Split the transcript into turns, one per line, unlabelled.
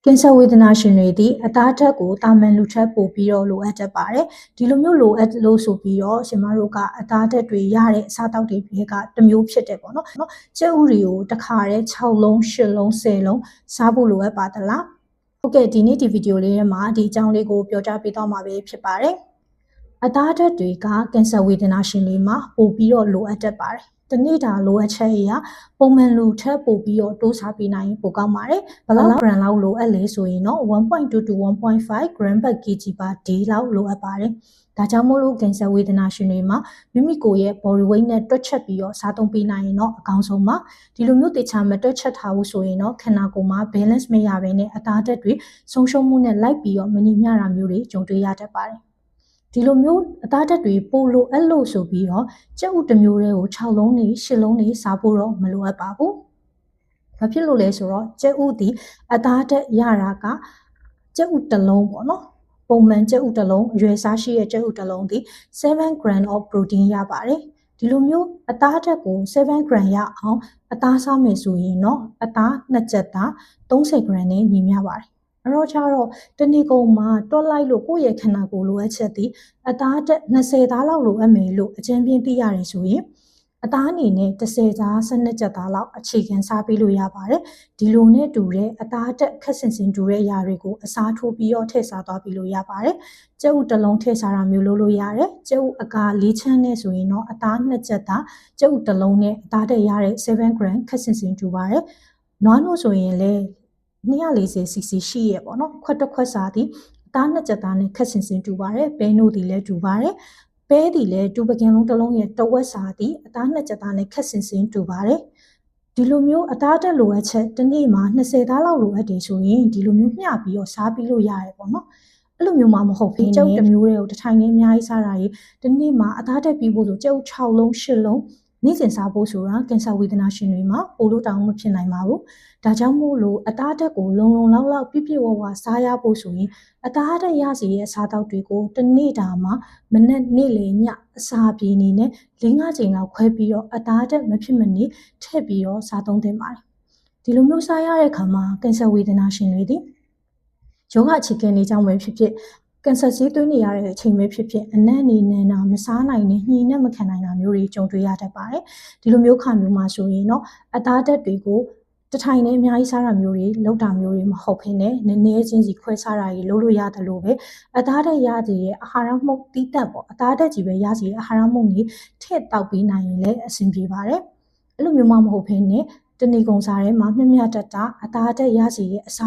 ကင်ဆာဝေဒနာရှင်တွေသည်အသားဓာတ်ကိုတာမန်လူထက်ပိုပြီးတော့လိုအပ်တတ်ပါတယ်။ဒီလိုမျိုးလိုအပ်လို့ဆိုပြီးတော့ရှင်မတို့ကအသားဓာတ်တွေရတဲ့အစားအသောက်တွေတွေကတစ်မျိုးဖြစ်တယ်ပေါ့နော်။ကြက်ဥတွေကိုတစ်ခါတည်း6လုံး8လုံး10လုံးစားဖို့လိုအပ်ပါသလား။ဟုတ်ကဲ့ဒီနေ့ဒီဗီဒီယိုလေးထဲမှာဒီအကြောင်းလေးကိုပြောကြားပေးသွားမှာပဲဖြစ်ပါတယ်။အသားဓာတ်တွေကကင်ဆာဝေဒနာရှင်တွေမှာပိုပြီးတော့လိုအပ်တတ်ပါတယ်။တနေ့တာလိုအပ်ချက်အရာပုံမှန်လူထက်ပိုပြီးတော့တိုးစားပေးနိုင်ရင်ပိုကောင်းပါတယ်။ဘယ်လောက် gram လောက်လိုအပ်လဲဆိုရင်တော့ 1.2 to 1.5 gram per kg per day လောက်လိုအပ်ပါတယ်။ဒါကြောင့်မို့လို့ကင်ဆာဝေဒနာရှင်တွေမှာမိမိကိုယ်ရဲ့ body weight နဲ့တွက်ချက်ပြီးတော့စားသုံးပေးနိုင်ရင်တော့အကောင်းဆုံးပါ။ဒီလိုမျိုးတေချာမတွက်ချက်ထားဘူးဆိုရင်တော့ခန္ဓာကိုယ်မှာ balance မရဘဲနဲ့အသားဓာတ်တွေဆုံးရှုံးမှုနဲ့လိုက်ပြီးတော့မညီမျှတာမျိုးတွေကြုံတွေ့ရတတ်ပါတယ်။ဒီလိုမျိုးအသားဓာတ်တွေပိုလိုအပ်လို့ဆိုပြီးတော့ကြက်ဥတစ်မျိုးတည်းကို6လုံးနဲ့8လုံးနဲ့စားဖို့တော့မလိုအပ်ပါဘူး။ဘာဖြစ်လို့လဲဆိုတော့ကြက်ဥဒီအသားဓာတ်ရတာကကြက်ဥတစ်လုံးပေါ့နော်။ပုံမှန်ကြက်ဥတစ်လုံးအရွယ်စားရှိတဲ့ကြက်ဥတစ်လုံးဒီ7 gram of protein ရပါတယ်။ဒီလိုမျိုးအသားဓာတ်ကို7 gram ရအောင်အသားစားမယ်ဆိုရင်တော့အသား2ချက်သား30 gram နဲ့ညီမျှပါတယ်။အဲ့တော့ကျတော့တနေ့ကုန်မှာတွက်လိုက်လို့ကိုယ့်ရဲ့ခန္ဓာကိုယ်လိုအပ်ချက်ဒီအသားဓာတ်20သားလောက်လိုအပ်မယ်လို့အကြံပြင်းသိရတယ်ဆိုရင်အသားအနေနဲ့10သား12ချက်သားလောက်အခြေခံစားပေးလို့ရပါတယ်ဒီလိုနဲ့တူတဲ့အသားဓာတ်ခက်ဆင်ဆင်တူတဲ့အရာတွေကိုအစားထိုးပြီးတော့ထည့်စားသွားပြီးလို့ရပါတယ်ကြက်ဥတစ်လုံးထည့်စားတာမျိုးလုပ်လို့ရတယ်ကြက်ဥအကာ4ချမ်းနဲ့ဆိုရင်တော့အသား2ချက်သားကြက်ဥတစ်လုံးနဲ့အသားဓာတ်ရတဲ့7 gram ခက်ဆင်ဆင်တူပါတယ်နွားနို့ဆိုရင်လည်း240 cc ရှိရပေါ့နော်ခွက်တစ်ခွက်စားသည်အသား2ချက်သားနဲ့ခက်ဆင်ဆင်တူပါတယ်ပဲနို့ဒီလည်းတူပါတယ်ပဲဒီလည်းတူပကံလုံးတစ်လုံးရဲ့တဝက်စားသည်အသား2ချက်သားနဲ့ခက်ဆင်ဆင်တူပါတယ်ဒီလိုမျိုးအသားတက်လိုအပ်ချက်တစ်နေ့မှာ20သားလောက်လိုအပ်တယ်ဆိုရင်ဒီလိုမျိုးမျှပြီးတော့စားပြီးလို့ရတယ်ပေါ့နော်အဲ့လိုမျိုးမှမဟုတ်ဘူးကြက်ဥတစ်မျိုးတွေကိုတစ်ထိုင်နဲ့အများကြီးစားတာကြီးတစ်နေ့မှာအသားတက်ပြီးဖို့ဆိုကြက်ဥ6လုံး8လုံးနေ့စဉ်စားဖို့ဆိုတာကင်ဆာဝေဒနာရှင်တွေမှာပိုလို့တောင်းမဖြစ်နိုင်ပါဘူးဒါကြောင့်မို့လို့အသားဓာတ်ကိုလုံလုံလောက်လောက်ပြည့်ပြည့်ဝဝစားရဖို့ဆိုရင်အသားဓာတ်ရစီရဲ့အစားအသောက်တွေကိုတစ်နေ့တာမှာမနက်နေ့လယ်ညအစာပြေနေနဲ့4-5ချိန်လောက်ခွဲပြီးတော့အသားဓာတ်မဖြစ်မနေထည့်ပြီးတော့စားသုံးသင့်ပါတယ်ဒီလိုမျိုးစားရတဲ့အခါမှာကင်ဆာဝေဒနာရှင်တွေဒီယောဂအခြေခံနေကြောင်းပဲဖြစ်ဖြစ်ကင်ဆာဆေးသွင်းနေရတဲ့အချိန်ပဲဖြစ်ဖြစ်အနံ့အနေနဲ့တော့မစားနိုင်နဲ့ညှိနဲ့မခံနိုင်တာမျိုးတွေကြုံတွေ့ရတတ်ပါတယ်ဒီလိုမျိုးခါမျိုးမှာဆိုရင်တော့အသားဓာတ်တွေကိုတထိုင်နဲ့အများကြီးစားတာမျိုးတွေလောက်တာမျိုးတွေမဟုတ်ဘဲနဲ့နည်းနည်းချင်းစီခွဲစားတာတွေလုပ်လို့ရတယ်လို့ပဲအသားဓာတ်ရစီရဲ့အာဟာရမှုတီးတက်ပေါ့အသားဓာတ်ကြီးပဲရစီရဲ့အာဟာရမှုတွေထည့်တောက်ပေးနိုင်ရင်လည်းအဆင်ပြေပါတယ်အဲ့လိုမျိုးမှမဟုတ်ဘဲနဲ့တဏီကုံစားထဲမှာမျှမျှတတအသားဓာတ်ရစီရဲ့အစာ